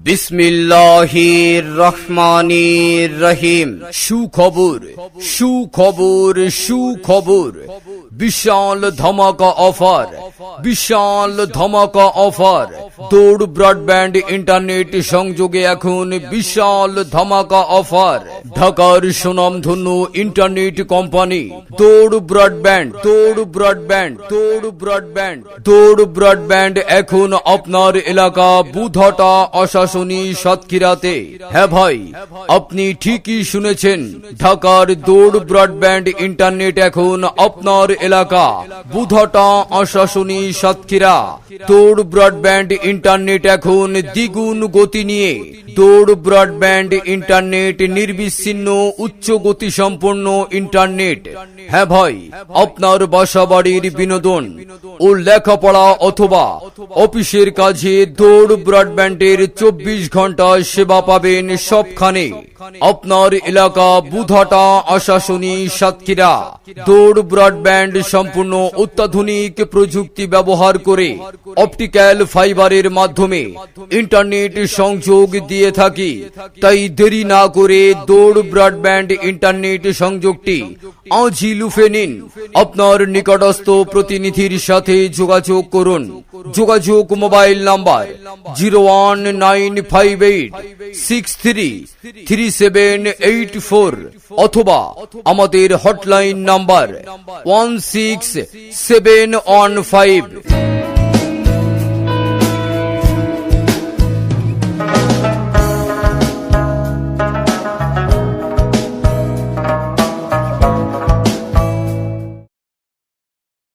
বিসমিল্লাহির রহমানির রহিম। সুখবর সুখবর সুখবর, বিশাল ধামাকা অফার, বিশাল ধামাকা অফার। দৌড় ব্রডব্যান্ড ইন্টারনেট সংযোগে এখন বিশাল ধামাকা অফার। ঢাকার সুনামধন্য ইন্টারনেট কোম্পানি দৌড় ব্রডব্যান্ড, দৌড় ব্রডব্যান্ড, দৌড় ব্রডব্যান্ড, দৌড় ব্রডব্যান্ড এখন আপনার এলাকা বুধটা আশাশুনি সাতক্ষীরাতে। হ্যাঁ ভাই, আপনি ঠিকই শুনেছেন, ঢাকার দৌড় ব্রডব্যান্ড ইন্টারনেট এখন আপনার এলাকা বুধটা আশাশুনি সাতক্ষীরা। দৌড় ব্রডব্যান্ড ইন্টারনেট এখন দ্বিগুণ গতি নিয়ে। দৌড় ব্রডব্যান্ড ইন্টারনেট নির্বিচ্ছিন্ন উচ্চ গতি সম্পন্ন ইন্টারনেট। হ্যাঁ ভাই, আপনার বাসাবাড়ির বিনোদন ও লেখাপড়া অথবা অফিসের কাজে দৌড় ব্রডব্যান্ডের 24 ঘন্টা সেবা পাবেন সবখানে। আপনার এলাকা বুধটা আশাশুনি সাতক্ষীরা। দৌড় ব্রডব্যান্ড সম্পূর্ণ অত্যাধুনিক প্রযুক্তি ব্যবহার করে অপটিক্যাল ফাইবারের মাধ্যমে ইন্টারনেট সংযোগ দিয়ে থাকি। তাই দেরি না করে দৌড় ব্রডব্যান্ড ইন্টারনেট সংযোগটি আজই লুফে নিন। আপনার নিকটস্থ প্রতিনিধির সাথে যোগাযোগ করুন। যোগাযোগ মোবাইল নাম্বার 01958633784 অথবা আমাদের হটলাইন নাম্বার 16715।